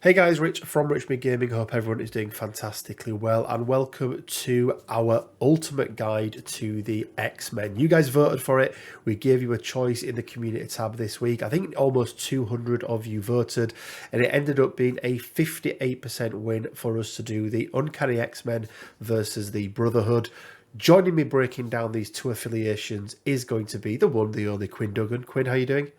Hey guys, Rich from Richmond Gaming. Hope everyone is doing fantastically well, and welcome to our ultimate guide to the X-Men. You guys voted for it. We gave you a choice in the community tab this week. I think almost 200 of you voted, and it ended up being a 58% win for us to do the Uncanny X-Men versus the Brotherhood. Joining me breaking down these two affiliations is going to be the one, the only Quinn Duggan. Quinn, how are you doing?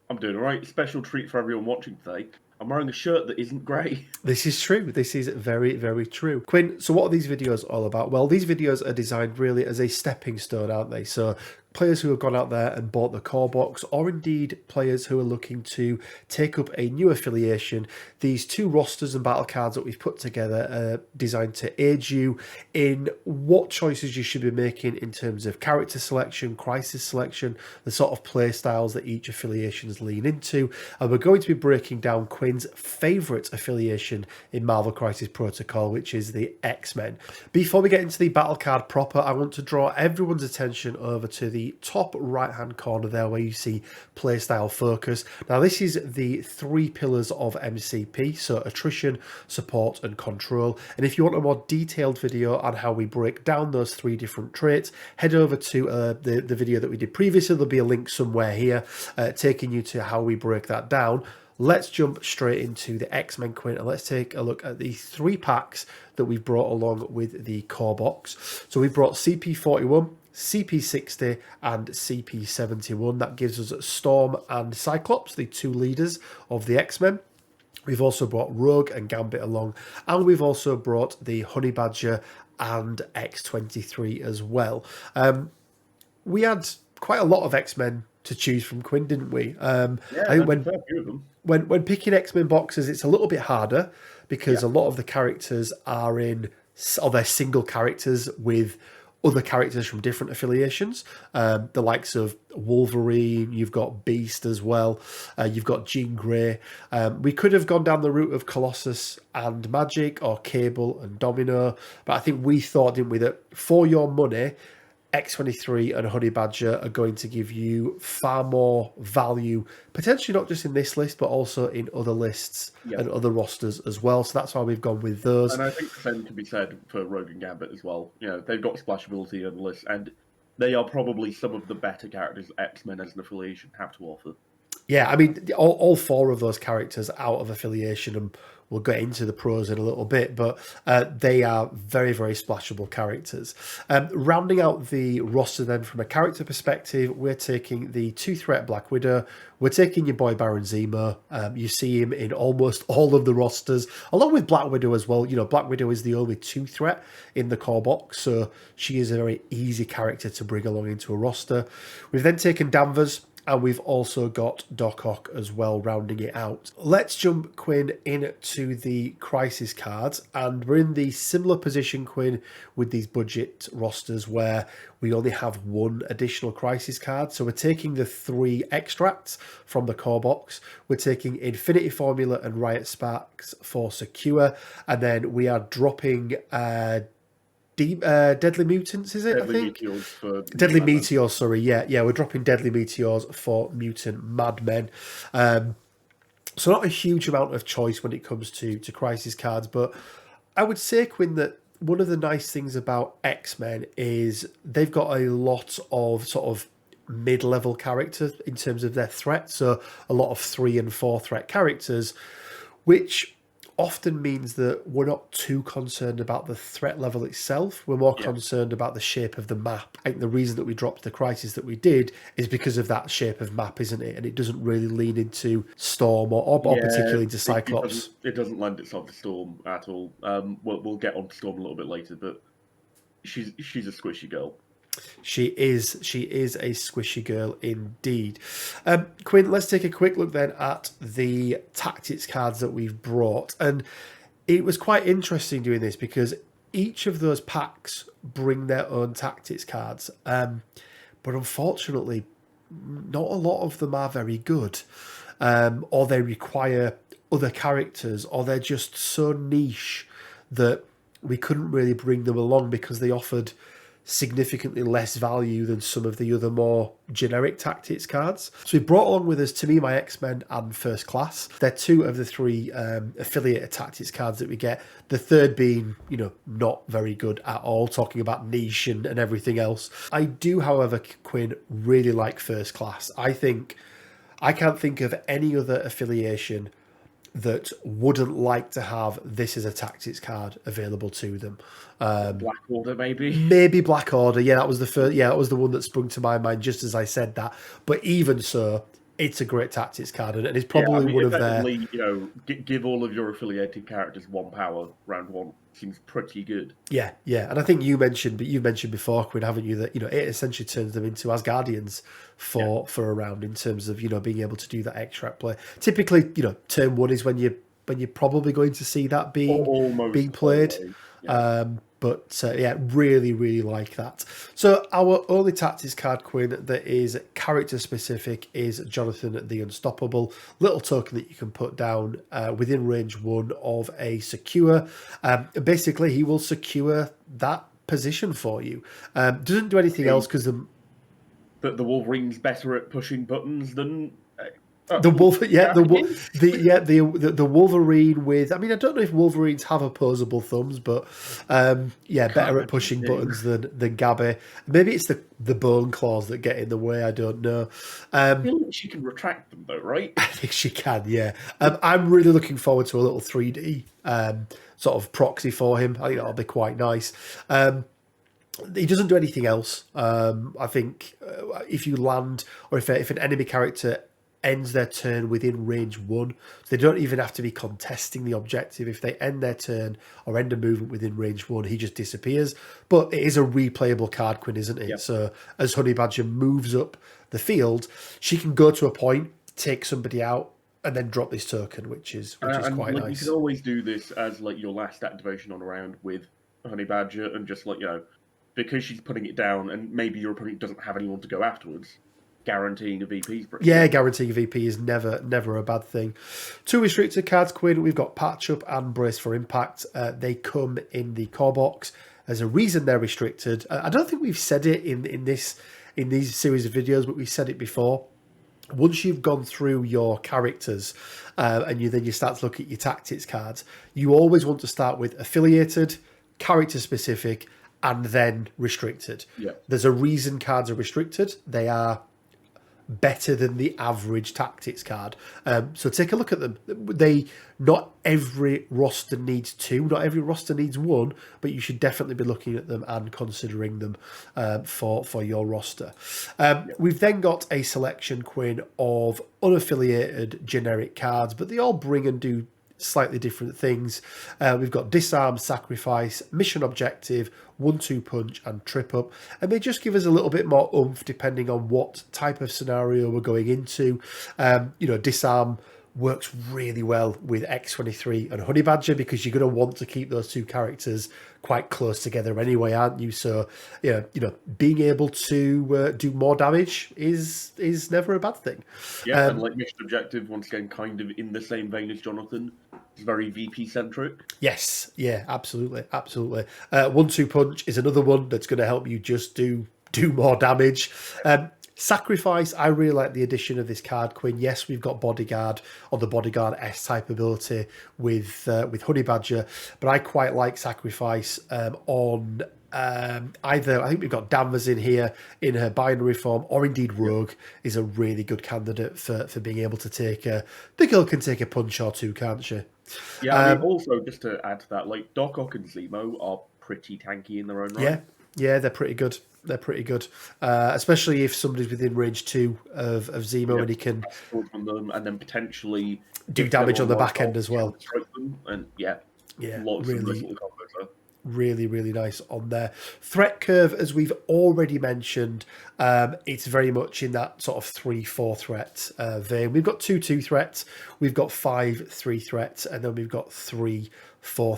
I'm doing all right. Special treat for everyone watching today. I'm wearing a shirt that isn't grey. This is true. This is very, very true. Quinn, so what are these videos all about? Well, these videos are designed really as a stepping stone, aren't they? So players who have gone out there and bought the core box, or indeed players who are looking to take up a new affiliation, these two rosters and battle cards that we've put together are designed to aid you in what choices you should be making in terms of character selection, crisis selection, the sort of play styles that each affiliations lean into. And we're going to be breaking down Quinn's favourite affiliation in Marvel Crisis Protocol, which is the X-Men. Before we get into the battle card proper, I want to draw everyone's attention over to the top right hand corner there where you see Playstyle Focus. Now this is the three pillars of MCP, so attrition, support and control. And if you want a more detailed video on how we break down those three different traits, head over to the video that we did previously. There'll be a link somewhere here taking you to how we break that down. Let's jump straight into the X-Men, Quinn, and let's take a look at the three packs that we've brought along with the core box. So we've brought CP41, CP60 and CP71. That gives us Storm and Cyclops, the two leaders of the X-Men. We've also brought Rogue and Gambit along, and we've also brought the Honey Badger and X-23 as well. We had quite a lot of X-Men to choose from, Quinn, didn't we? Yeah, I think a fair few of them. when picking X-Men boxes, it's a little bit harder because a lot of the characters are they're single characters with other characters from different affiliations. The likes of Wolverine, you've got Beast as well, you've got Jean Grey. We could have gone down the route of Colossus and Magic, or Cable and Domino, but I think we thought, didn't we, that for your money, X-23 and Honey Badger are going to give you far more value, potentially not just in this list, but also in other lists and other rosters as well. So that's why we've gone with those. And I think the same can be said for Rogue and Gambit as well. You know, they've got splashability on the list, and they are probably some of the better characters X-Men as an affiliation have to offer. Yeah, I mean, all four of those characters out of affiliation, and we'll get into the pros in a little bit, but they are very, very splashable characters. Rounding out the roster then from a character perspective, we're taking the two-threat Black Widow. We're taking your boy Baron Zemo. You see him in almost all of the rosters, along with Black Widow as well. You know, Black Widow is the only two-threat in the core box, so she is a very easy character to bring along into a roster. We've then taken Danvers, and we've also got Doc Ock as well, rounding it out. Let's jump, Quinn, into the Crisis cards. And we're in the similar position, Quinn, with these budget rosters where we only have one additional Crisis card. So we're taking the three extracts from the core box. We're taking Infinity Formula and Riot Sparks for Secure. And then we are dropping Deadly Mutants, is it? Deadly I think Meteors for Deadly Meteors. Sorry, yeah, we're dropping Deadly Meteors for Mutant Madmen. So not a huge amount of choice when it comes to Crisis cards, but I would say, Quinn, that one of the nice things about X-Men is they've got a lot of sort of mid-level characters in terms of their threat. So a lot of 3 and 4 threat characters, which often means that we're not too concerned about the threat level itself. We're more concerned about the shape of the map. I think the reason that we dropped the Crisis that we did is because of that shape of map, isn't it? And it doesn't really lean into Storm or particularly into Cyclops. It doesn't lend itself to Storm at all. We'll get on to Storm a little bit later, but she's a squishy girl. She is a squishy girl indeed. Quinn, let's take a quick look then at the tactics cards that we've brought. And it was quite interesting doing this because each of those packs bring their own tactics cards. But unfortunately, not a lot of them are very good. Or they require other characters, or they're just so niche that we couldn't really bring them along because they offered significantly less value than some of the other more generic tactics cards. So we brought along with us To Me, My X-Men and First Class. They're two of the three affiliated tactics cards that we get. The third being, not very good at all, talking about niche and everything else. I do, however, Quinn, really like First Class. I can't think of any other affiliation that wouldn't like to have this as a tactics card available to them. Black Order, maybe? Maybe Black Order. Yeah, that was the first. Yeah, that was the one that sprung to my mind just as I said that. But even so, it's a great tactics card, and it's probably one of their. Give all of your affiliated characters 1 power round 1 seems pretty good. Yeah, and I think you've mentioned before, Quinn, haven't you, that it essentially turns them into Asgardians for a round in terms of being able to do that extract play. Typically, turn 1 is when you're probably going to see that being played. But really, really like that. So our only tactics card, Quinn, that is character specific is Jonathan the Unstoppable. Little token that you can put down within range 1 of a secure. Basically, he will secure that position for you. Doesn't do anything else because the Wolverine's better at pushing buttons than. The Wolverine with. I mean, I don't know if Wolverines have opposable thumbs, but better at pushing buttons than Gabby. Maybe it's the bone claws that get in the way. I don't know. I feel like she can retract them, though, right? I think she can. Yeah. I'm really looking forward to a little 3D sort of proxy for him. I think that'll be quite nice. He doesn't do anything else. I think if you land or if an enemy character ends their turn within range 1. So they don't even have to be contesting the objective. If they end their turn or end a movement within range 1, he just disappears. But it is a replayable card, Quinn, isn't it? Yep. So as Honey Badger moves up the field, she can go to a point, take somebody out, and then drop this token, which is quite nice. You can always do this as your last activation on a round with Honey Badger, and just because she's putting it down, and maybe your opponent doesn't have anyone to go afterwards. Guaranteeing a VP is pretty good. Guaranteeing a VP is never a bad thing. 2 restricted cards, Quinn. We've got Patch Up and Brace for Impact. They come in the core box. There's a reason they're restricted. I don't think we've said it in these series of videos, but we've said it before. Once you've gone through your characters and you start to look at your tactics cards, you always want to start with affiliated, character specific, and then restricted. Yeah. There's a reason cards are restricted. They are better than the average tactics card. So take a look at them. Not every roster needs 2, not every roster needs 1, but you should definitely be looking at them and considering them for your roster. We've then got a selection, Quinn, of unaffiliated generic cards, but they all bring and do slightly different things. We've got Disarm, Sacrifice, Mission Objective, 1-2 Punch, and Trip Up, and they just give us a little bit more oomph depending on what type of scenario we're going into. Disarm works really well with X-23 and Honey Badger because you're going to want to keep those 2 characters quite close together anyway, aren't you? So, being able to do more damage is never a bad thing. Yeah, and Mission Objective, once again, kind of in the same vein as Jonathan. It's very VP-centric. Yes, yeah, absolutely. 1-2 Punch is another one that's going to help you just do more damage. Sacrifice, I really like the addition of this card, Quinn. Yes, we've got Bodyguard on the Bodyguard S-type ability with Honey Badger, but I quite like Sacrifice on either. I think we've got Danvers in here in her binary form, or indeed Rogue is a really good candidate for being able to take the girl can take a punch or 2, can't she? Yeah, also, just to add to that, Doc Ock and Zemo are pretty tanky in their own right. Yeah, they're pretty good. Especially if somebody's within range 2 of Zemo and he can from them and then potentially do damage on the back end as well. And lots of little combos there. Really, really nice on there. Threat curve, as we've already mentioned, it's very much in that sort of 3-4 threat vein. We've got 2-2 threats, we've got 5-3 threats, and then we've got 3-4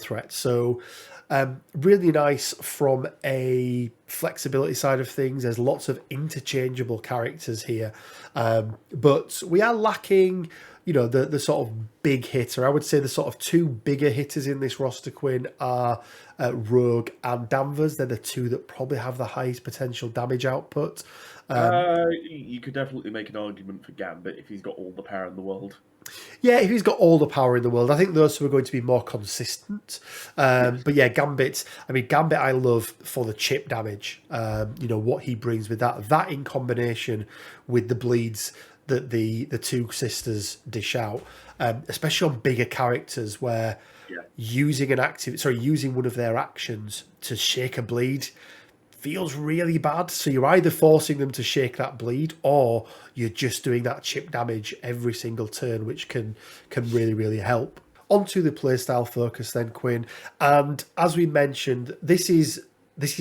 threats. So really nice from a flexibility side of things. There's lots of interchangeable characters here, but we are lacking the sort of big hitter. I would say the sort of two bigger hitters in this roster, Quinn, are Rogue and Danvers. They're the two that probably have the highest potential damage output. You could definitely make an argument for Gambit if he's got all the power in the world. Yeah, if he's got all the power in the world, I think those two are going to be more consistent. But yeah, Gambit. I mean, Gambit I love for the chip damage. What he brings with that. That in combination with the bleeds that the two sisters dish out, especially on bigger characters where using one of their actions to shake a bleed feels really bad. So you're either forcing them to shake that bleed, or you're just doing that chip damage every single turn, which can really, really help. Onto the playstyle focus then, Quinn. And as we mentioned, this is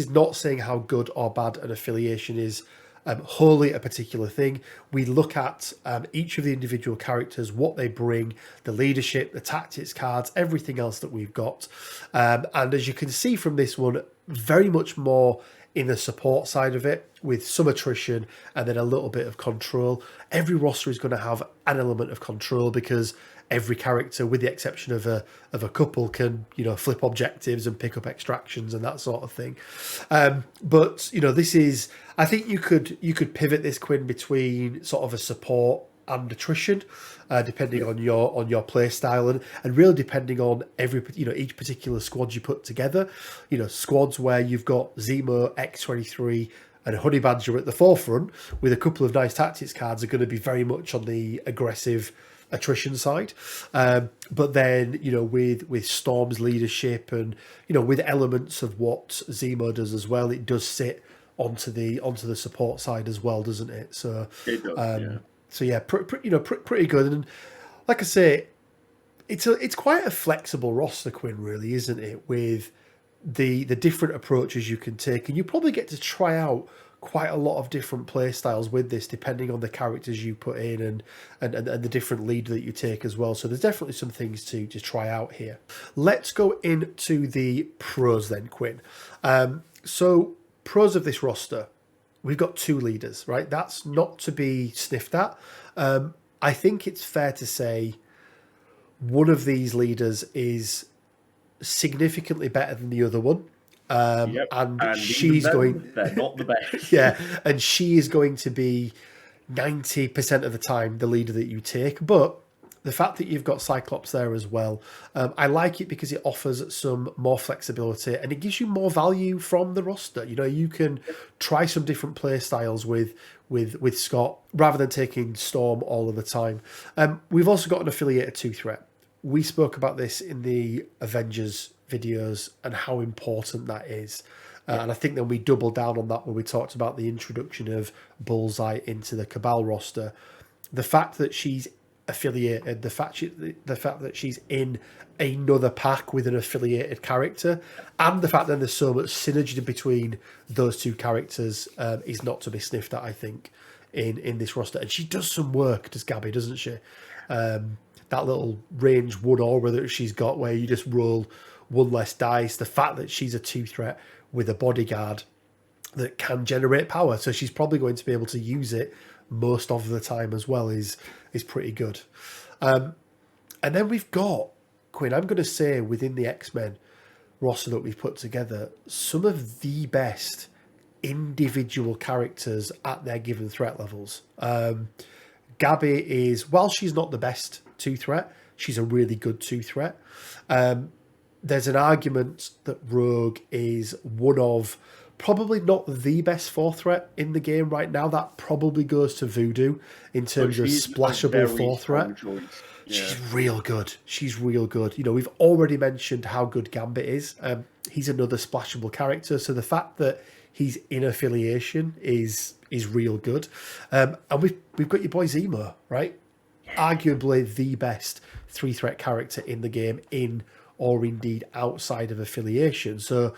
not saying how good or bad an affiliation is. Wholly a particular thing. We look at each of the individual characters, what they bring, the leadership, the tactics cards, everything else that we've got. And as you can see from this one, very much more in the support side of it, with some attrition and then a little bit of control. Every roster is going to have an element of control because every character, with the exception of a couple, can flip objectives and pick up extractions and that sort of thing. But this is, I think you could pivot this, Quinn, between sort of a support and attrition, depending on your play style and really depending on each particular squad you put together. Squads where you've got Zemo, X-23 and Honey Badger at the forefront with a couple of nice tactics cards are going to be very much on the aggressive attrition side. But then, with Storm's leadership and, with elements of what Zemo does as well, it does sit onto the support side as well, doesn't it? So it does, So yeah, pretty good. And like I say, it's quite a flexible roster, Quinn, really, isn't it? With the different approaches you can take, and you probably get to try out quite a lot of different play styles with this, depending on the characters you put in and the different lead that you take as well. So there's definitely some things to try out here. Let's go into the pros then, Quinn. So pros of this roster. We've got two leaders, right? That's not to be sniffed at. I think it's fair to say one of these leaders is significantly better than the other one. And she's going... They're not the best. Yeah, and she is going to be 90% of the time the leader that you take. But the fact that you've got Cyclops there as well, I like it because it offers some more flexibility and it gives you more value from the roster. You can try some different play styles with Scott rather than taking Storm all of the time. We've also got an affiliated 2-threat. We spoke about this in the Avengers videos and how important that is. And I think then we doubled down on that when we talked about the introduction of Bullseye into the Cabal roster. The fact that she's affiliated, the fact that she's in another pack with an affiliated character, and the fact that there's so much synergy between those two characters is not to be sniffed at, I think, in this roster. And she does some work, does Gabby, doesn't she? That little range 1 aura that she's got where you just roll one less dice, the fact that she's a 2-threat with a bodyguard that can generate power, so she's probably going to be able to use it most of the time as well, is pretty good. And then we've got, Quinn, I'm going to say within the X-Men roster that we've put together, some of the best individual characters at their given threat levels. Gabby is, while she's not the best 2-threat, she's a really good 2-threat. There's an argument that Rogue is one of probably not the best 4-threat in the game right now. That probably goes to Voodoo in terms of splashable 4-threat. Yeah. She's real good. She's real good. We've already mentioned how good Gambit is. He's another splashable character. So the fact that he's in affiliation is real good. And we've got your boy Zemo, right? Arguably the best 3-threat character in the game, in or indeed outside of affiliation. So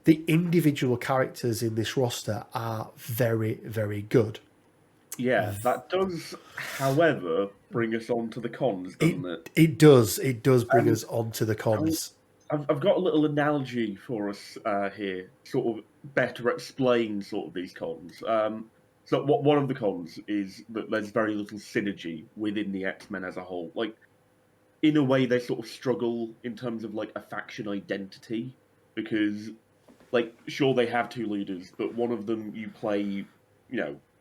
the individual characters in this roster are very, very good. Yeah, that does, however, bring us on to the cons, doesn't it? It does. It does bring us on to the cons. I've got a little analogy for us here, sort of better explain sort of these cons. So one of the cons is that there's very little synergy within the X-Men as a whole. Like, in a way, they sort of struggle in terms of like a faction identity because, like, sure they have two leaders, but one of them you play,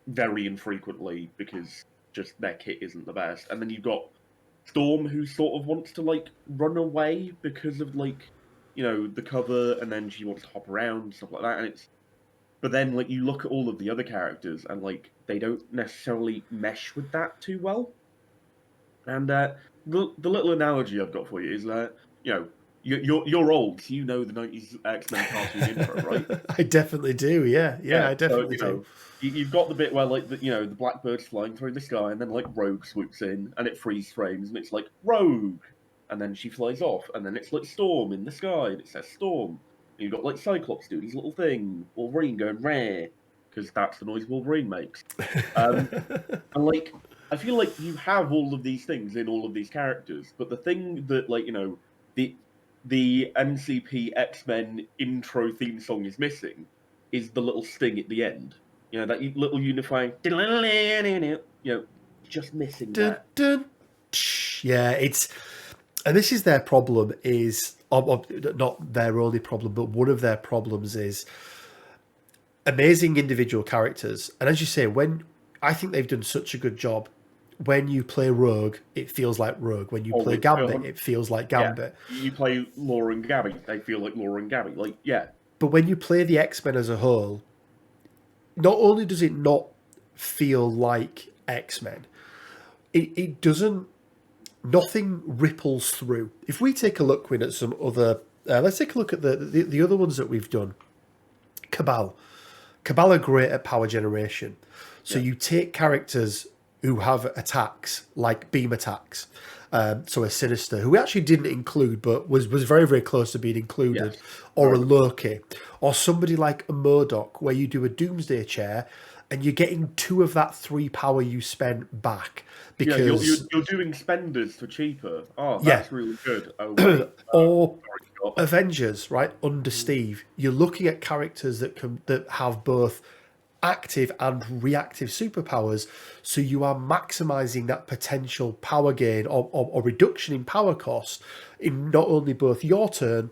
very infrequently because just their kit isn't the best, and then you've got Storm who sort of wants to like run away because of like, the cover, and then she wants to hop around and stuff like that, and it's. But then, like, you look at all of the other characters, and like they don't necessarily mesh with that too well. And the little analogy I've got for you is that you're old, so you know the '90s X-Men cartoon intro, right? I definitely do. Yeah, I definitely do. You've got the bit where like the blackbird's flying through the sky, and then like Rogue swoops in, and it freeze frames, and it's like Rogue, and then she flies off, and then it's like Storm in the sky, and it says Storm. And you've got like Cyclops doing his little thing, Wolverine going rare, because that's the noise Wolverine makes. And like, I feel like you have all of these things in all of these characters, but the thing that like the MCP X-Men intro theme song is missing is the little sting at the end. That little unifying. Just missing that. Yeah, and this is their problem. Is not their only problem, but one of their problems is amazing individual characters. And as you say, when I think they've done such a good job. When you play Rogue, it feels like Rogue. When you play Gambit, it feels like Gambit. Yeah. You play Laura and Gabby, they feel like Laura and Gabby. Like, yeah. But when you play the X-Men as a whole, not only does it not feel like X-Men, it doesn't. Nothing ripples through. If we take a look, Quinn, at some other, let's take a look at the other ones that we've done. Cabal are great at power generation. So you take characters who have attacks like beam attacks. So a Sinister, who we actually didn't include, but was very, very close to being included, or a Loki, or somebody like a Murdoch, where you do a Doomsday Chair, and you're getting 2 of that 3 power you spent back. Because you're doing spenders for cheaper. Oh, that's really good. Or Avengers, right? Under Steve, you're looking at characters that have both active and reactive superpowers, so you are maximizing that potential power gain or reduction in power cost in not only both your turn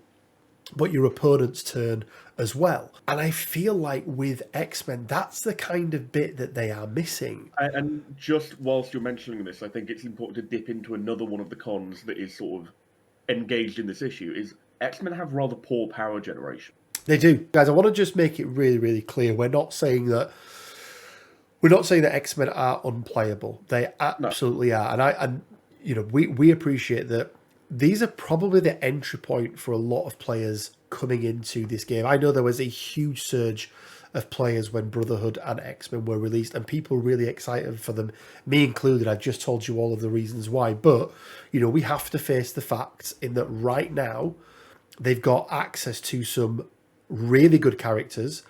but your opponent's turn as well. And I feel like with X-Men, that's the kind of bit that they are missing. And just whilst you're mentioning this, I think it's important to dip into another one of the cons that is sort of engaged in this issue, is X-Men have rather poor power generation. They do. Guys, I want to just make it really, really clear. We're not saying that X-Men are unplayable. They absolutely are. And we appreciate that these are probably the entry point for a lot of players coming into this game. I know there was a huge surge of players when Brotherhood and X-Men were released, and people were really excited for them, me included. I've just told you all of the reasons why. But, we have to face the facts in that right now they've got access to some really good characters,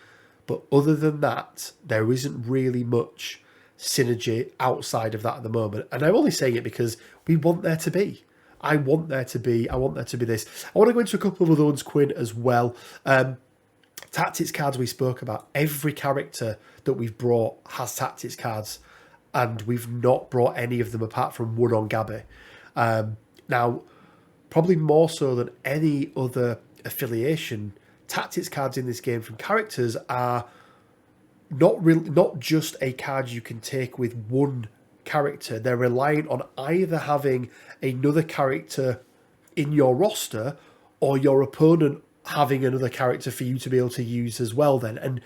but other than that, there isn't really much synergy outside of that at the moment. And I'm only saying it because we want there to be. I want there to be this. I want to go into a couple of other ones, Quinn, as well. Tactics cards we spoke about. Every character that we've brought has tactics cards, and we've not brought any of them apart from one on Gabby. Now, probably more so than any other affiliation, tactics cards in this game from characters are not just a card you can take with one character. They're relying on either having another character in your roster or your opponent having another character for you to be able to use as well then. And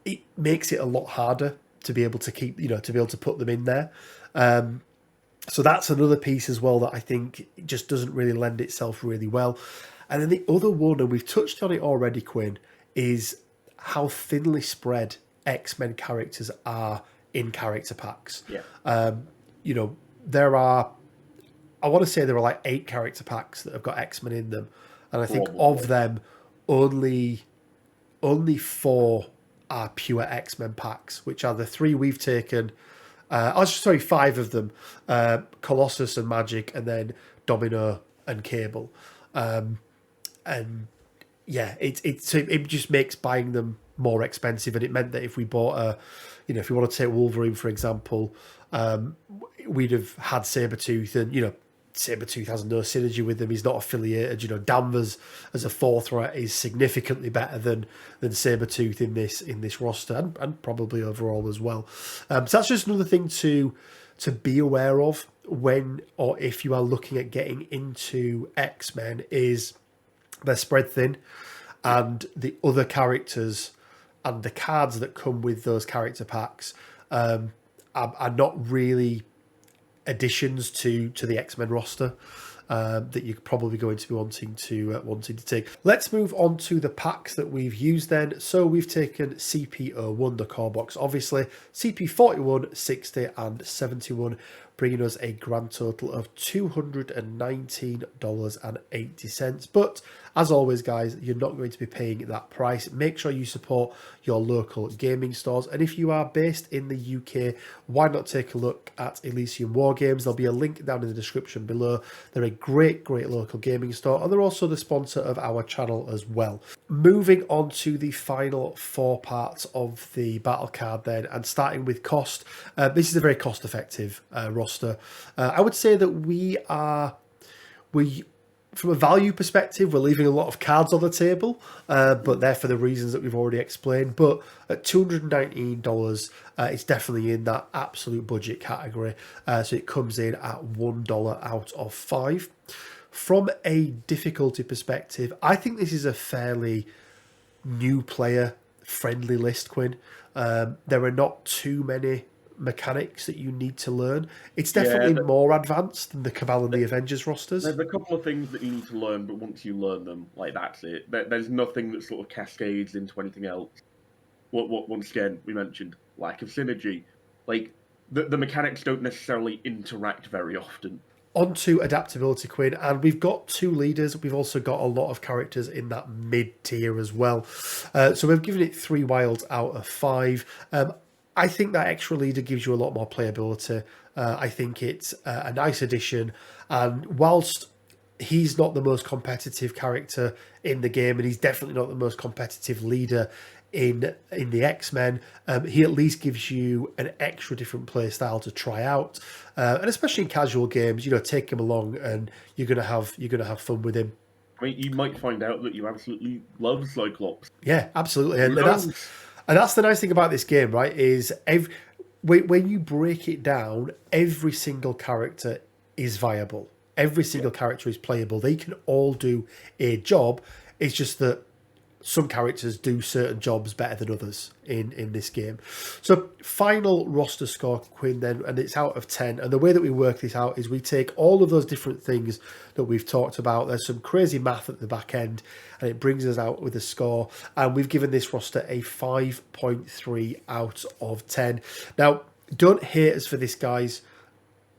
it makes it a lot harder to be able to keep, to be able to put them in there. So that's another piece as well that I think just doesn't really lend itself really well. And then the other one, and we've touched on it already, Quinn, is how thinly spread X-Men characters are in character packs. Yeah. There are, I want to say there are like 8 character packs that have got X-Men in them. And I think of them, only 4 are pure X-Men packs, which are the 3 we've taken. 5 of them. Colossus and Magic, and then Domino and Cable. And yeah, it just makes buying them more expensive, and it meant that if we bought if we want to take Wolverine for example, we'd have had Sabretooth, and Sabretooth has no synergy with them. He's not affiliated. Danvers as a fourth threat is significantly better than Sabretooth in this roster, and probably overall as well. So that's just another thing to be aware of when or if you are looking at getting into X-Men, is they're spread thin, and the other characters and the cards that come with those character packs are not really additions to the X-Men roster that you're probably going to be wanting to take. Let's move on to the packs that we've used then. So we've taken CP01, the core box, obviously, CP41, 60 and 71, bringing us a grand total of $219.80. But as always, guys, you're not going to be paying that price. Make sure you support your local gaming stores. And if you are based in the UK, why not take a look at Elysium War Games? There'll be a link down in the description below. They're a great local gaming store, and they're also the sponsor of our channel as well. Moving on to the final four parts of the battle card then, and starting with cost. This is a very cost-effective roster. I would say that we from a value perspective, we're leaving a lot of cards on the table, but they're for the reasons that we've already explained. But at $219, it's definitely in that absolute budget category. So it comes in at $1 out of 5. From a difficulty perspective, I think this is a fairly new player friendly list, Quinn. There are not too many mechanics that you need to learn. It's definitely more advanced than the Cabal and the Avengers rosters. There's a couple of things that you need to learn, but once you learn them, that's it. There's nothing that sort of cascades into anything else. What once again, we mentioned lack of synergy. The mechanics don't necessarily interact very often. On to Adaptability Queen, and we've got 2 leaders. We've also got a lot of characters in that mid-tier as well. So we've given it 3 wilds out of 5. I think that extra leader gives you a lot more playability. I think it's a nice addition. And whilst he's not the most competitive character in the game, and he's definitely not the most competitive leader in the X-Men, he at least gives you an extra different play style to try out. And especially in casual games, take him along and you're gonna have fun with him. I mean, you might find out that you absolutely love Cyclops. Yeah, absolutely. And that's the nice thing about this game, right? Is when you break it down, every single character is viable. Every single character is playable. They can all do a job. It's just that some characters do certain jobs better than others in this game. So final roster score, Quinn, then, and it's out of 10. And the way that we work this out is we take all of those different things that we've talked about. There's some crazy math at the back end, and it brings us out with a score. And we've given this roster a 5.3 out of 10. Now, don't hate us for this, guys.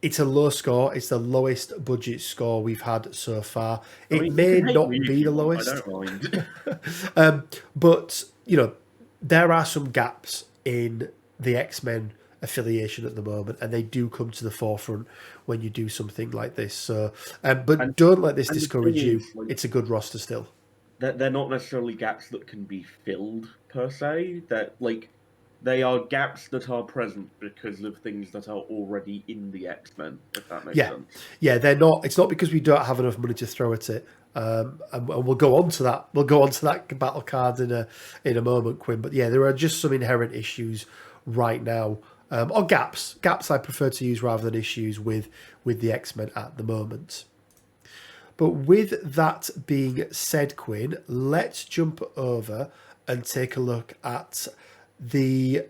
It's a low score. It's the lowest budget score we've had so far. It may not be the lowest. I don't mind. But, there are some gaps in the X-Men affiliation at the moment, and they do come to the forefront when you do something like this. So, but don't let this discourage you. It's a good roster still. They're not necessarily gaps that can be filled, per se. They are gaps that are present because of things that are already in the X-Men, if that makes sense. Yeah, they're not. It's not because we don't have enough money to throw at it. And we'll go on to that. We'll go on to that battle card in a moment, Quinn. But yeah, there are just some inherent issues right now, or gaps. Gaps I prefer to use rather than issues with the X-Men at the moment. But with that being said, Quinn, let's jump over and take a look at the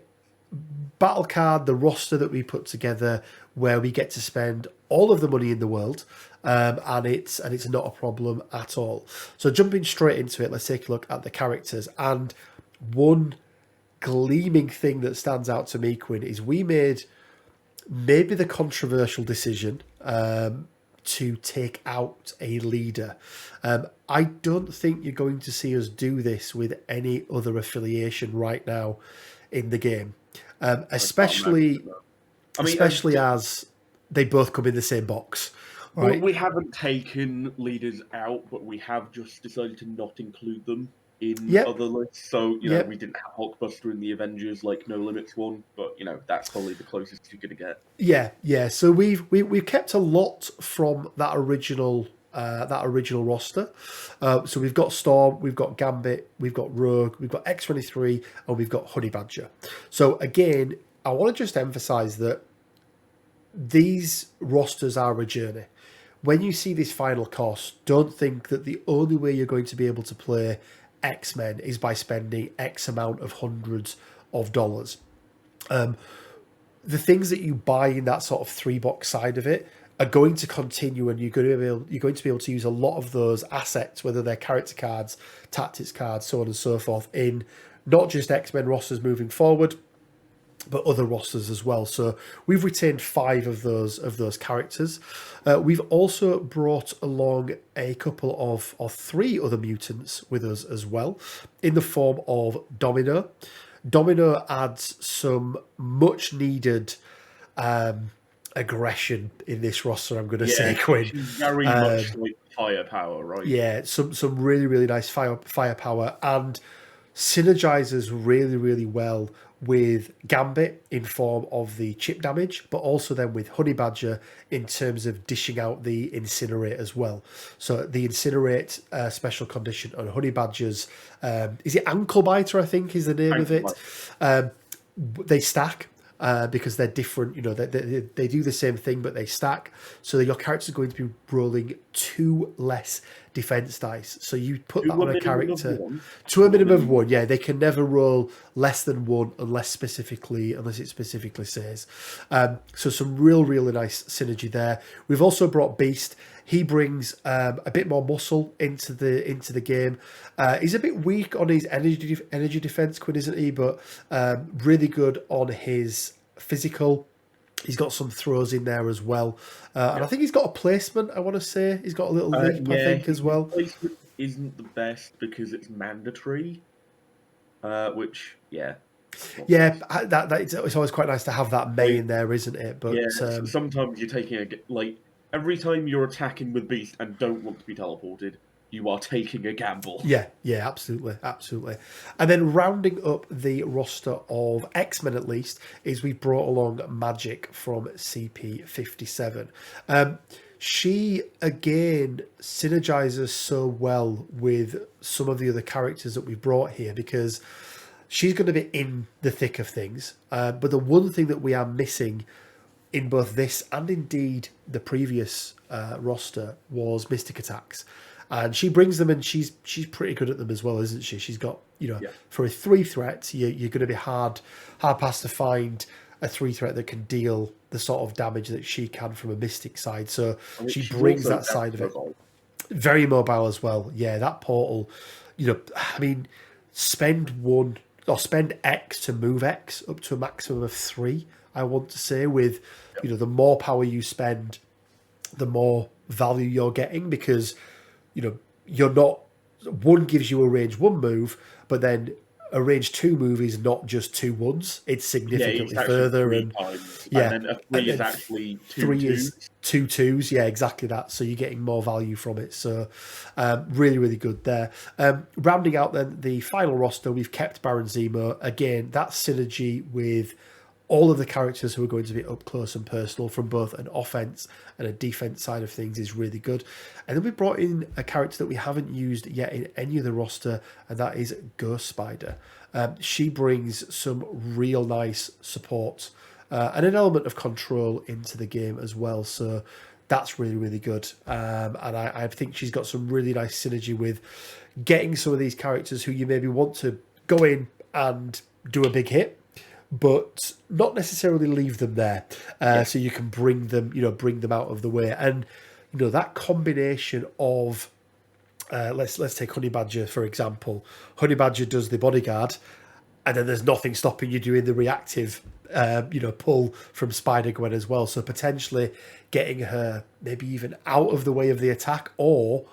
battle card, the roster that we put together, where we get to spend all of the money in the world, and it's not a problem at all. So jumping straight into it, let's take a look at the characters. And one gleaming thing that stands out to me, Quinn, is we made maybe the controversial decision to take out a leader. I don't think you're going to see us do this with any other affiliation right now in the game, especially as they both come in the same box. Well, right? we haven't taken leaders out, but we have just decided to not include them in Yep, other lists. So, we yep. didn't have Hulkbuster in the Avengers, like No Limits one, but, that's probably the closest you're going to get. Yeah, yeah. So we've kept a lot from that original roster. So we've got Storm, we've got Gambit, we've got Rogue, we've got X-23, and we've got Honey Badger. So again, I want to just emphasize that these rosters are a journey. When you see this final cost, don't think that the only way you're going to be able to play X-Men is by spending X amount of hundreds of dollars. The things that you buy in that sort of 3-box side of it are going to continue, and you're going to be able to use a lot of those assets, whether they're character cards, tactics cards, so on and so forth, in not just X-Men rosters moving forward, but other rosters as well. So we've retained 5 of those characters. We've also brought along a couple of 3 other mutants with us as well, in the form of Domino. Domino adds some much needed aggression in this roster, I'm going to say, Quinn. She's very much like firepower, right? Yeah, some really, really nice firepower, and synergizes really, really well with Gambit in form of the chip damage, but also then with Honey Badger in terms of dishing out the Incinerate as well. So the Incinerate special condition on Honey Badger's, is it Ankle Biter, I think is the name of it. They stack. Because they're different, they do the same thing, but they stack. So your character's going to be rolling 2 less defense dice. So you put that on a character to a minimum of 1. Yeah, they can never roll less than 1 unless it specifically says. So some really nice synergy there. We've also brought Beast. He brings a bit more muscle into the game. He's a bit weak on his energy defense, Quinn, isn't he? But really good on his physical. He's got some throws in there as well, and I think he's got a placement. I want to say he's got a little leap, I think, as well. Placement isn't the best because it's mandatory, which it's always quite nice to have that May in there, isn't it? But sometimes you're taking every time you're attacking with Beast and don't want to be teleported, you are taking a gamble. Yeah, absolutely. And then rounding up the roster of X-Men, at least, is we brought along Magic from CP57. She, again, synergizes so well with some of the other characters that we brought here, because she's going to be in the thick of things. But the one thing that we are missing in both this and indeed the previous roster was Mystic Attacks. And she brings them, and she's pretty good at them as well, isn't she? She's got, for a 3 threat, you're going to be hard past to find a 3 threat that can deal the sort of damage that she can from a Mystic side. So she brings that side of it. Very mobile as well. Yeah, that portal, spend X to move X up to a maximum of 3, I want to say, with, the more power you spend, the more value you're getting, because you're not, 1 gives you a range 1 move, but then a range 2 move is not just 2 1s; it's significantly further. And then a 3 is actually 2 3 2s. is 2 2s. Yeah, exactly that. So you're getting more value from it. So really good there. Rounding out then the final roster, we've kept Baron Zemo. Again, that synergy with all of the characters who are going to be up close and personal from both an offense and a defense side of things is really good. And then we brought in a character that we haven't used yet in any of the roster, and that is Ghost Spider. She brings some real nice support and an element of control into the game as well. So that's really good. And I think she's got some really nice synergy with getting some of these characters who you maybe want to go in and do a big hit, but not necessarily leave them there. So you can bring them out of the way. And, that combination of, let's take Honey Badger, for example. Honey Badger does the bodyguard, and then there's nothing stopping you doing the reactive, pull from Spider-Gwen as well. So potentially getting her maybe even out of the way of the attack, or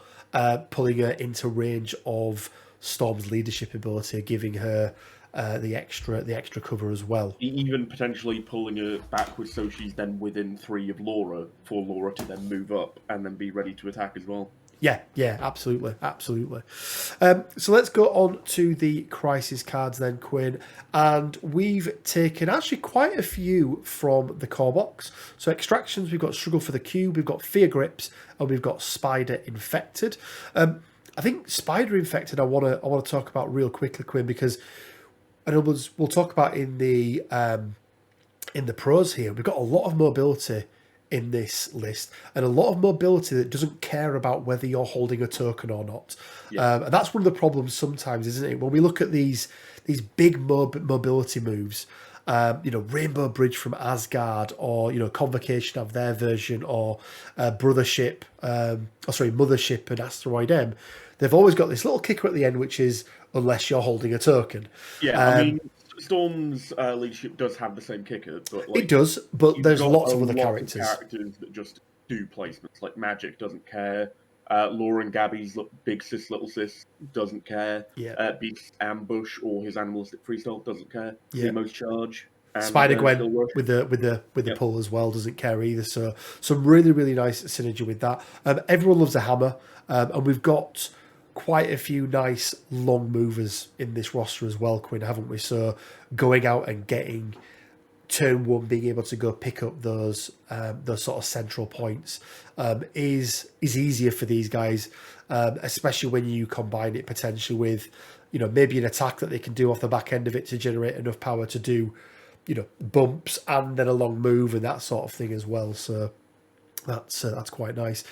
pulling her into range of Storm's leadership ability, giving her the extra cover as well. Even potentially pulling her backwards so she's then within 3 of Laura, for Laura to then move up and then be ready to attack as well. Yeah, absolutely. So let's go on to the crisis cards then, Quinn. And we've taken actually quite a few from the core box. So extractions, we've got Struggle for the Cube, we've got Fear Grips, and we've got Spider Infected. I think Spider Infected I want to talk about real quickly, Quinn, because I know we'll talk about in the pros here. We've got a lot of mobility in this list, and a lot of mobility that doesn't care about whether you're holding a token or not. And that's one of the problems sometimes, isn't it? When we look at these big mobility moves, Rainbow Bridge from Asgard, or Convocation of their version, or Mothership and Asteroid M, they've always got this little kicker at the end, which is unless you're holding a token. I mean, Storm's leadership does have the same kicker, but it does. But there's lots of other characters characters that just do placements. Like Magic doesn't care. Laura and Gabby's Big Sis, Little Sis doesn't care. Beast's Ambush or his Animalistic Freestyle doesn't care. Zemo's Charge. And, Spider Gwen with the pull as well doesn't care either. So some really, really nice synergy with that. Everyone loves a hammer, and we've got quite a few nice long movers in this roster as well, Quinn, haven't we? So going out and getting turn one, being able to go pick up those sort of central points is easier for these guys, especially when you combine it potentially with maybe an attack that they can do off the back end of it to generate enough power to do bumps and then a long move and that sort of thing as well. So that's quite nice.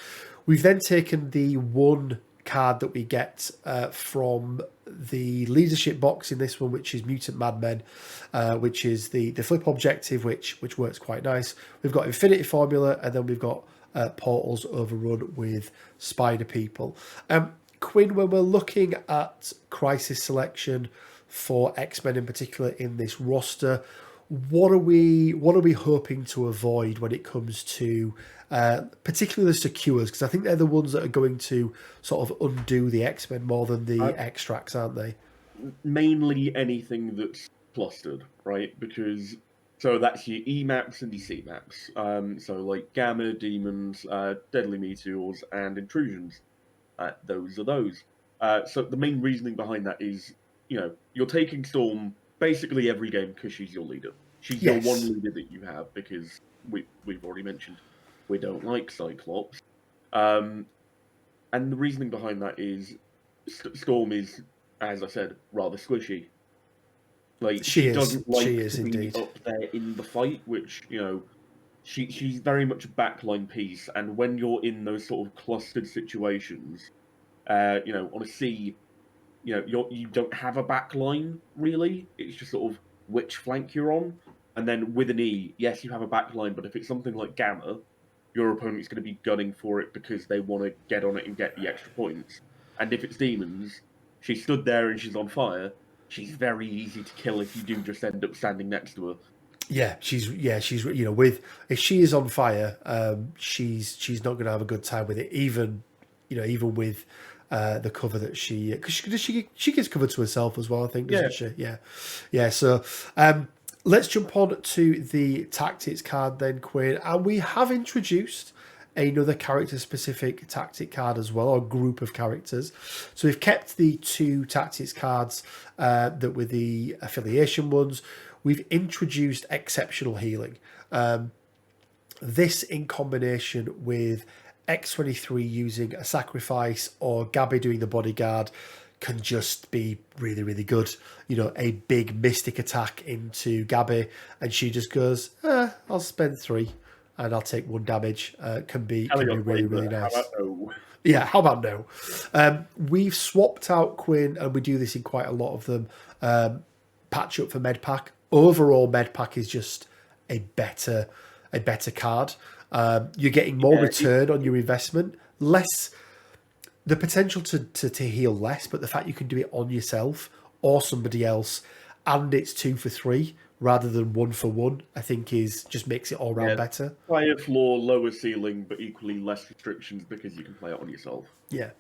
We've then taken the one card that we get from the leadership box in this one, which is Mutant Madmen, which is the flip objective, which works quite nice. We've got Infinity Formula, and then we've got Portals Overrun with Spider People. Quinn, when we're looking at crisis selection for X-Men in particular in this roster, what are we hoping to avoid when it comes to particularly the secures? Because I think they're the ones that are going to sort of undo the X-Men more than the extracts, aren't they? Mainly anything that's clustered, right? Because so that's your E maps and your C maps. So like Gamma, Demons, Deadly Meteors, and Intrusions. Those are those. So the main reasoning behind that is, you're taking Storm basically every game because she's your leader. She's your one leader that you have, because we've already mentioned we don't like Cyclops. And the reasoning behind that is Storm is, as I said, rather squishy. Like she doesn't like to be up there in the fight, which she's very much a backline piece. And when you're in those sort of clustered situations, on a C, you don't have a backline really. It's just sort of which flank you're on. And then with an E, yes, you have a backline, but if it's something like Gamma, your opponent's going to be gunning for it because they want to get on it and get the extra points. And if it's Demons, she stood there and she's on fire. She's very easy to kill if you do just end up standing next to her. She's with, if she is on fire, she's not going to have a good time with it. Even with the cover that because she gets covered to herself as well, I think, doesn't she? Yeah. So let's jump on to the tactics card then, Quinn, and we have introduced another character-specific tactic card as well, or group of characters. So we've kept the 2 tactics cards that were the affiliation ones. We've introduced exceptional healing. This in combination with X-23 using a sacrifice or Gabby doing the bodyguard can just be really, really good. A big mystic attack into Gabby and she just goes, I'll spend 3 and I'll take 1 damage. Can be really, really nice. How about no? We've swapped out Quinn, and we do this in quite a lot of them. Patch up for Medpack. Overall, Medpack is just a better card. You're getting more return on your investment, less the potential to heal less, but the fact you can do it on yourself or somebody else, and it's 2 for 3 rather than one for one, I think is just makes it all round better. Higher floor, lower ceiling, but equally less restrictions because you can play it on yourself. Yeah.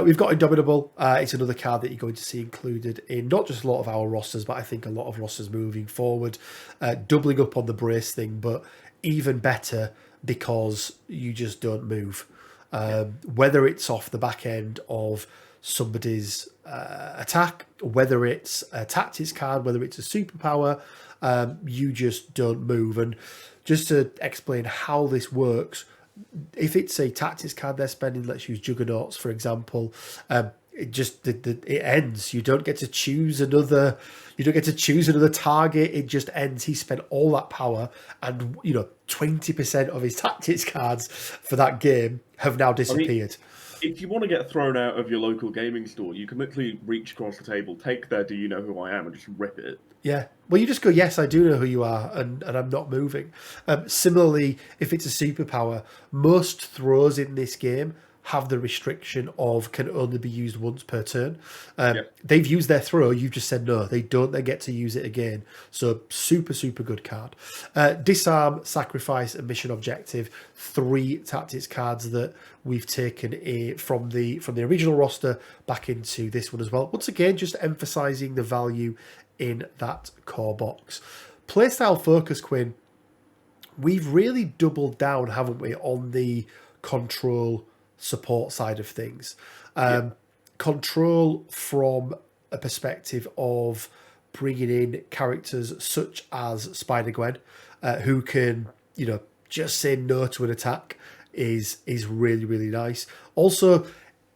We've got Indomitable. It's another card that you're going to see included in not just a lot of our rosters, but I think a lot of rosters moving forward. Doubling up on the brace thing, but even better because you just don't move. Whether it's off the back end of somebody's attack, whether it's a tactics card, whether it's a superpower, you just don't move. And just to explain how this works, if it's a tactics card they're spending, let's use Juggernauts for example, it just it ends. You don't get to choose another. You don't get to choose another target. It just ends. He spent all that power, and 20% of his tactics cards for that game have now disappeared. If you want to get thrown out of your local gaming store, you can literally reach across the table, take their "Do you know who I am?" and just rip it. Yeah. Well, you just go, yes, I do know who you are, and I'm not moving. Similarly, if it's a superpower, most throws in this game have the restriction of can only be used once per turn. They've used their throw. You've just said no, they don't. They get to use it again. So super, super good card. Disarm, Sacrifice, and Mission Objective. 3 tactics cards that we've taken from the original roster back into this one as well. Once again, just emphasising the value in that core box. Playstyle focus, Quinn. We've really doubled down, haven't we, on the control support side of things. Control from a perspective of bringing in characters such as Spider-Gwen, who can, just say no to an attack is really, really nice. Also,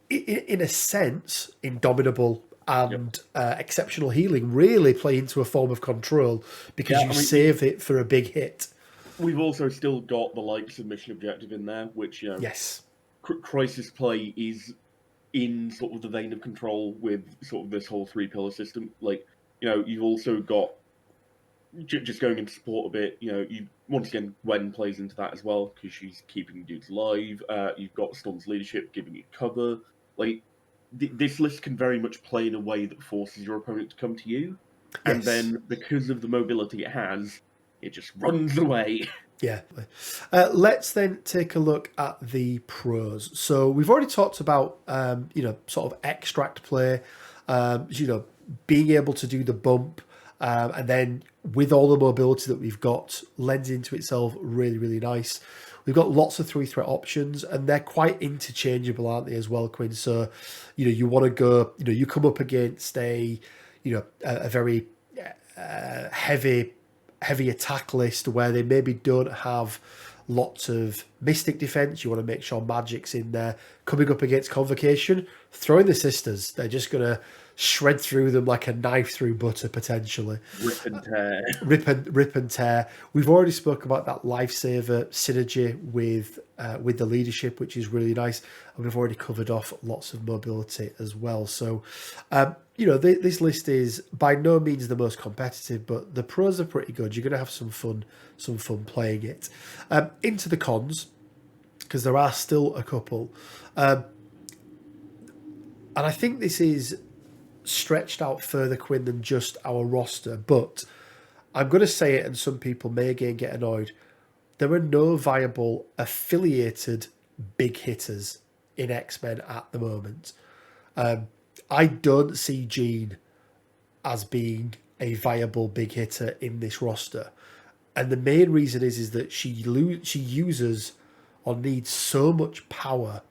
in a sense, Indomitable and exceptional healing really play into a form of control because you save it for a big hit. We've also still got the likes of Mission Objective in there, which yes, crisis play is in sort of the vein of control with sort of this whole 3-pillar system. Like, you've also got just going into support a bit. You once again Gwen plays into that as well because she's keeping dudes alive. You've got Storm's leadership giving you cover. Like this list can very much play in a way that forces your opponent to come to you, and then because of the mobility it has, it just runs away. Yeah. Let's then take a look at the pros. So we've already talked about, sort of extract play, being able to do the bump, and then with all the mobility that we've got, lends into itself really, really nice. We've got lots of 3-threat options, and they're quite interchangeable, aren't they, as well, Quinn? So, you want to go, you come up against a very heavy attack list where they maybe don't have lots of mystic defense. You want to make sure magic's in there. Coming up against Convocation, throwing the sisters. They're just going to shred through them like a knife through butter, potentially. Rip and tear. Rip and tear. We've already spoke about that lifesaver synergy with the leadership, which is really nice. And we've already covered off lots of mobility as well. So, this list is by no means the most competitive, but the pros are pretty good. You're going to have some fun playing it. Into the cons, because there are still a couple. And I think this is stretched out further, Quinn, than just our roster, but I'm going to say it, and some people may again get annoyed. There are no viable affiliated big hitters in X-Men at the moment. I don't see Jean as being a viable big hitter in this roster, and the main reason is that she uses or needs so much power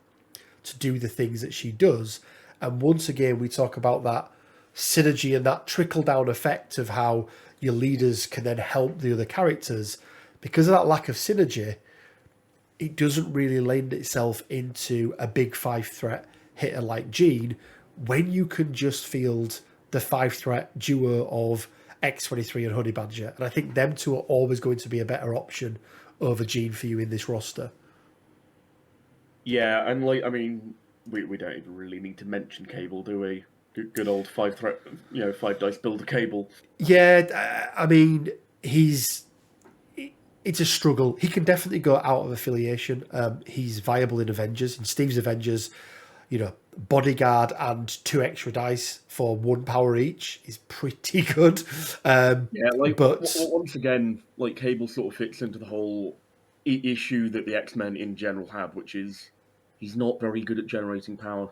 to do the things that she does. And once again, we talk about that synergy and that trickle-down effect of how your leaders can then help the other characters. Because of that lack of synergy, it doesn't really lend itself into a big 5-threat hitter like Jean when you can just field the 5-threat duo of X-23 and Honey Badger. And I think them two are always going to be a better option over Jean for you in this roster. Yeah, and we don't even really need to mention Cable, do we? Good old 5-threat, 5-dice builder Cable. Yeah, it's a struggle. He can definitely go out of affiliation. He's viable in Avengers, in Steve's Avengers. bodyguard and 2 extra dice for 1 power each is pretty good. Yeah, like but once again, like Cable sort of fits into the whole issue that the X-Men in general have, which is he's not very good at generating power.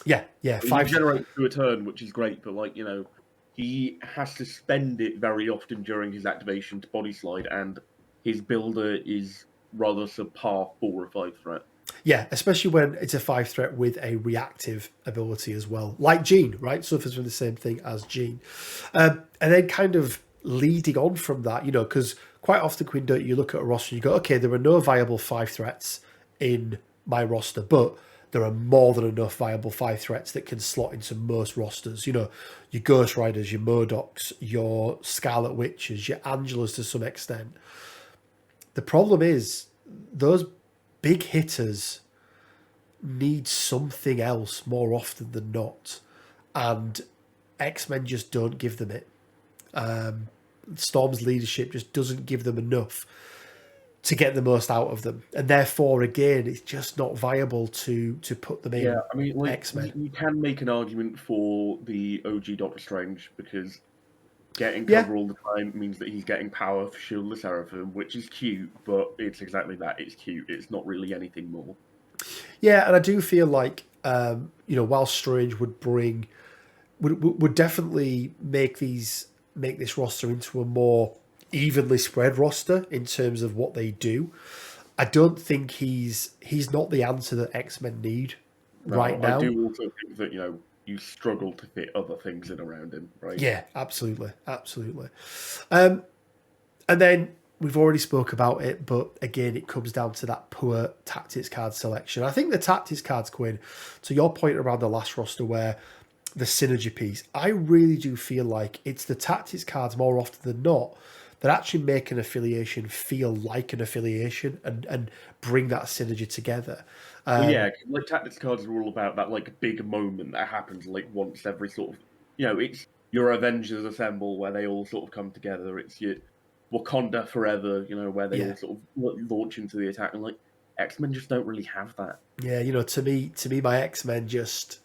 yeah, He can 5. generate to a turn, which is great, but like he has to spend it very often during his activation to body slide, and his builder is rather subpar 4 or 5 threat. Yeah, especially when it's a 5 threat with a reactive ability as well, like Jean, right? Suffers from the same thing as Jean. And then kind of leading on from that, because quite often, Quinn, don't you look at a roster and you go, okay, there are no viable 5 threats in my roster, but there are more than enough viable 5 threats that can slot into most rosters. Your Ghost Riders, your Modocs, your Scarlet Witches, your Angelas to some extent. The problem is those big hitters need something else more often than not, and X-Men just don't give them it. Storm's leadership just doesn't give them enough to get the most out of them, and therefore, again, it's just not viable to put them in. Yeah, I mean, like X-Men. you can make an argument for the OG Doctor Strange because getting cover all the time means that he's getting power for Shield the Seraphim, which is cute, but it's exactly that. It's cute. It's not really anything more. Yeah, and I do feel like while Strange would definitely make this roster into a more evenly spread roster in terms of what they do. I don't think he's not the answer that X-Men need right now. I do also think that you struggle to fit other things in around him, right? Yeah, absolutely. And then we've already spoke about it, but again, it comes down to that poor tactics card selection. I think the tactics cards, Quinn, to your point around the last roster where the synergy piece, I really do feel like it's the tactics cards more often than not that actually make an affiliation feel like an affiliation and bring that synergy together. Well, yeah, like tactics cards are all about that like big moment that happens like once every sort of, it's your Avengers assemble where they all sort of come together. It's your Wakanda Forever, where they all sort of launch into the attack, and like X-Men just don't really have that. Yeah, to me, my X-Men just,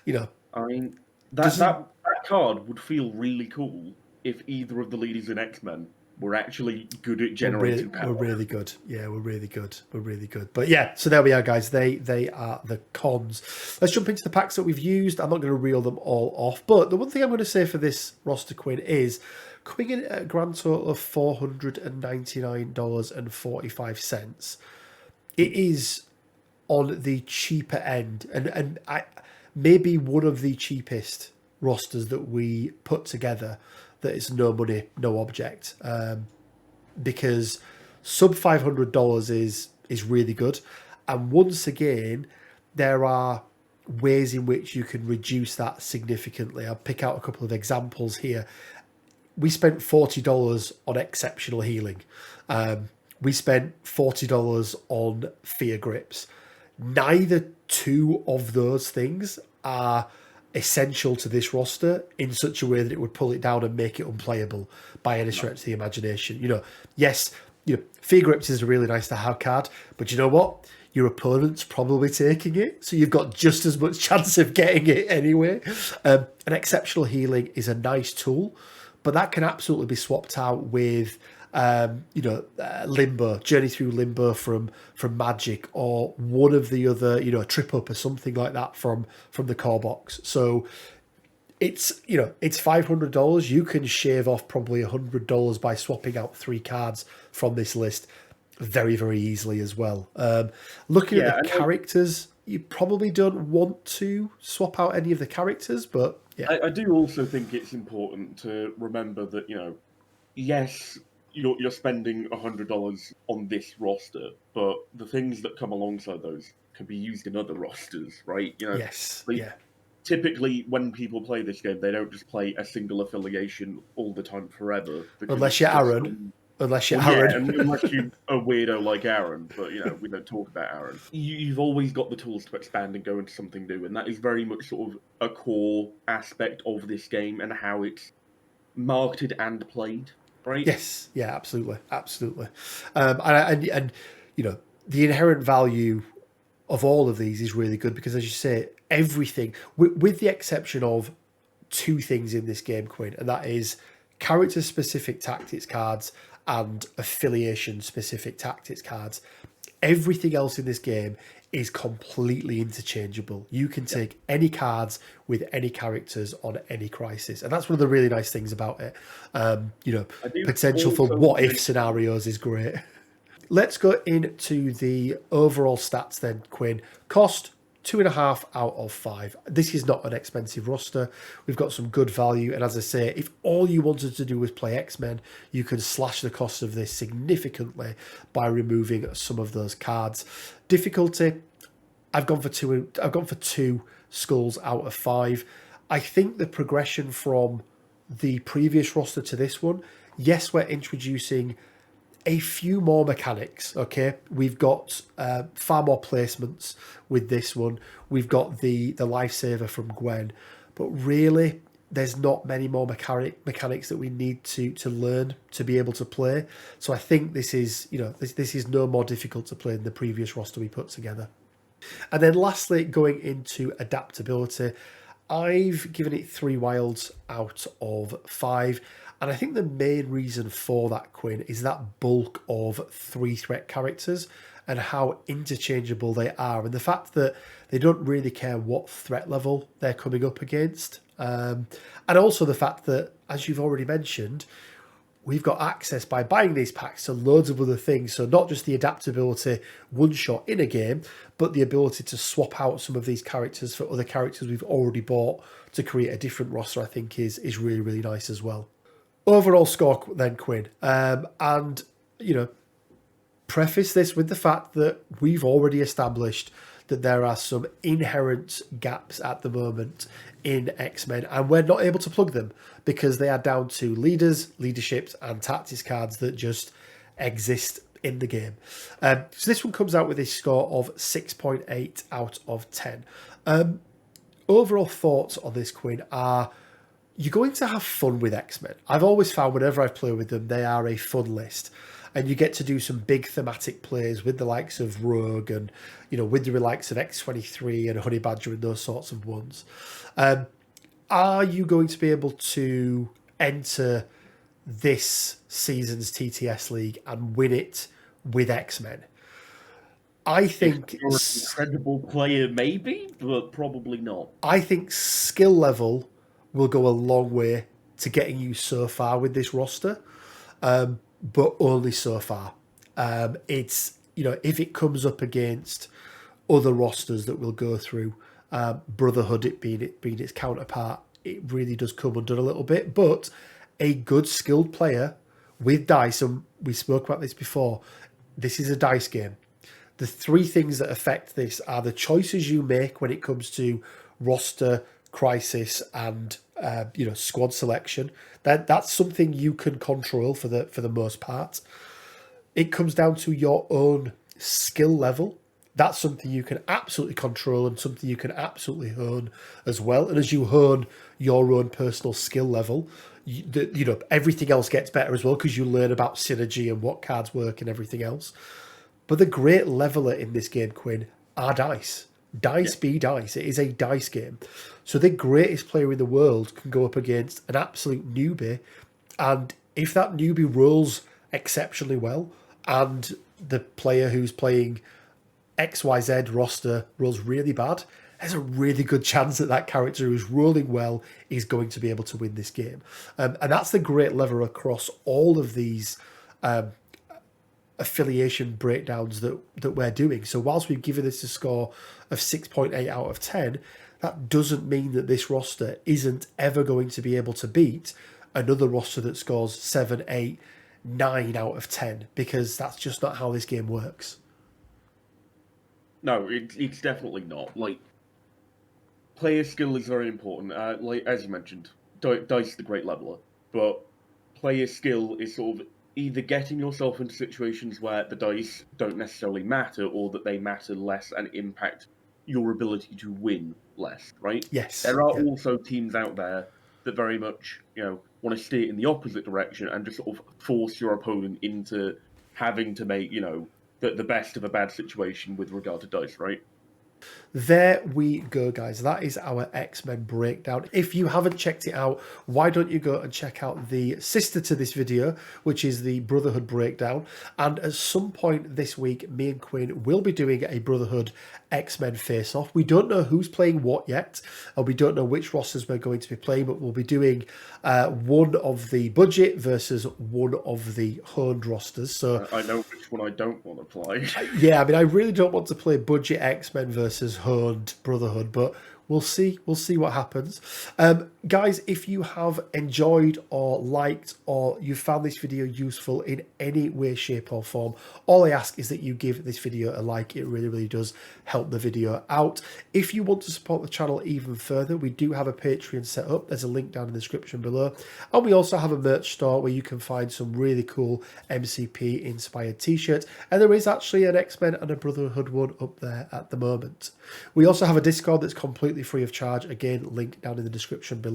I mean, that card would feel really cool if either of the leaders in X-Men were actually good at generating power. We're really good. Yeah, we're really good. But yeah, so there we are, guys. They are the cons. Let's jump into the packs that we've used. I'm not going to reel them all off, but the one thing I'm going to say for this roster, Quinn, is coming in at a grand total of $499.45. It is on the cheaper end, and maybe one of the cheapest rosters that we put together that is no money, no object, because sub $500 is really good. And once again, there are ways in which you can reduce that significantly. I'll pick out a couple of examples here. We spent $40 on exceptional healing. We spent $40 on fear grips. Neither two of those things are essential to this roster in such a way that it would pull it down and make it unplayable by any stretch of the imagination. Yes, fear grips is a really nice to have card, but you know what? Your opponent's probably taking it, so you've got just as much chance of getting it anyway. An exceptional healing is a nice tool, but that can absolutely be swapped out with limbo, journey through limbo from Magic, or one of the other, trip up or something like that from the core box. So it's $500. You can shave off probably $100 by swapping out 3 cards from this list very, very easily as well. Looking at the characters, you probably don't want to swap out any of the characters, but yeah. I do also think it's important to remember that, yes, you're spending $100 on this roster, but the things that come alongside those can be used in other rosters, right? Yes. Typically, when people play this game, they don't just play a single affiliation all the time forever. Unless you're Aaron. Unless you're Aaron. Unless you're a weirdo like Aaron, but we don't talk about Aaron. You've always got the tools to expand and go into something new, and that is very much sort of a core aspect of this game and how it's marketed and played. Right? Yes, yeah, absolutely. And the inherent value of all of these is really good because, as you say, everything, with the exception of two things in this game, Quinn, and that is character-specific tactics cards and affiliation-specific tactics cards. Everything else in this game is completely interchangeable. You can take any cards with any characters on any crisis, and that's one of the really nice things about it. Potential for what-if scenarios is great. Let's go into the overall stats then, Quinn. Cost, 2.5 out of 5. This is not an expensive roster. We've got some good value, and as I say, if all you wanted to do was play X-Men, you can slash the cost of this significantly by removing some of those cards. Difficulty, I've gone for two skulls out of 5. I think the progression from the previous roster to this one, yes, we're introducing a few more mechanics, okay? We've got far more placements with this one. We've got the lifesaver from Gwen, but really there's not many more mechanics that we need to learn to be able to play. So I think this is, this is no more difficult to play than the previous roster we put together. And then lastly, going into adaptability, I've given it 3 wilds out of 5. And I think the main reason for that, Quinn, is that bulk of 3-threat characters and how interchangeable they are. And the fact that they don't really care what threat level they're coming up against. And also the fact that, as you've already mentioned, we've got access by buying these packs to loads of other things. So not just the adaptability one-shot in a game, but the ability to swap out some of these characters for other characters we've already bought to create a different roster, I think is really, really nice as well. Overall score then, Quinn, and preface this with the fact that we've already established that there are some inherent gaps at the moment in X-Men, and we're not able to plug them because they are down to leaders, leaderships, and tactics cards that just exist in the game. So this one comes out with a score of 6.8 out of 10. Overall thoughts on this, Quinn, are you're going to have fun with X-Men. I've always found whenever I've played with them, they are a fun list. And you get to do some big thematic plays with the likes of Rogue and, with the likes of X-23 and Honey Badger and those sorts of ones. Are you going to be able to enter this season's TTS League and win it with X-Men? I think you're an incredible player, maybe, but probably not. I think skill level will go a long way to getting you so far with this roster, but only so far. It's, if it comes up against other rosters that we'll go through, Brotherhood it being its counterpart, it really does come undone a little bit. But a good skilled player with dice, and we spoke about this before, this is a dice game. The 3 things that affect this are the choices you make when it comes to roster, crisis, and squad selection. That's something you can control for the most part. It comes down to your own skill level. That's something you can absolutely control and something you can absolutely hone as well. And as you hone your own personal skill level, everything else gets better as well because you learn about synergy and what cards work and everything else. But the great leveler in this game, Quinn, are dice. Dice be dice. It is a dice game. So the greatest player in the world can go up against an absolute newbie, and if that newbie rolls exceptionally well and the player who's playing XYZ roster rolls really bad, there's a really good chance that that character who's rolling well is going to be able to win this game. And that's the great lever across all of these affiliation breakdowns that we're doing. So whilst we've given this a score of 6.8 out of 10, that doesn't mean that this roster isn't ever going to be able to beat another roster that scores 7, 8, 9 out of 10, because that's just not how this game works. No, it's definitely not. Like, player skill is very important. Like, as you mentioned, dice is the great leveler, but player skill is sort of either getting yourself into situations where the dice don't necessarily matter, or that they matter less and impact your ability to win less, right? Yes. There are also teams out there that very much, want to steer in the opposite direction and just sort of force your opponent into having to make, the best of a bad situation with regard to dice, right? There we go, guys. That is our X-Men breakdown. If you haven't checked it out, why don't you go and check out the sister to this video, which is the Brotherhood breakdown. And at some point this week, me and Quinn will be doing a Brotherhood X-Men face-off. We don't know who's playing what yet, and we don't know which rosters we're going to be playing, but we'll be doing one of the budget versus one of the honed rosters. So I know which one I don't want to play. yeah, I mean, I really don't want to play budget X-Men versus honed Brotherhood, but we'll see. We'll see what happens. Guys, if you have enjoyed or liked or you found this video useful in any way, shape or form, all I ask is that you give this video a like. It really, really does help the video out. If you want to support the channel even further, we do have a Patreon set up. There's a link down in the description below. And we also have a merch store where you can find some really cool MCP inspired t-shirts. And there is actually an X-Men and a Brotherhood one up there at the moment. We also have a Discord that's completely free of charge. Again, link down in the description below.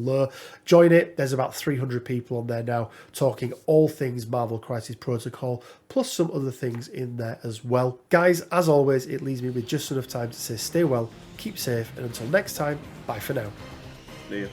Join it. There's about 300 people on there now talking all things Marvel Crisis Protocol, plus some other things in there as well. Guys, as always, it leaves me with just enough time to say stay well, keep safe, and until next time, bye for now. See ya.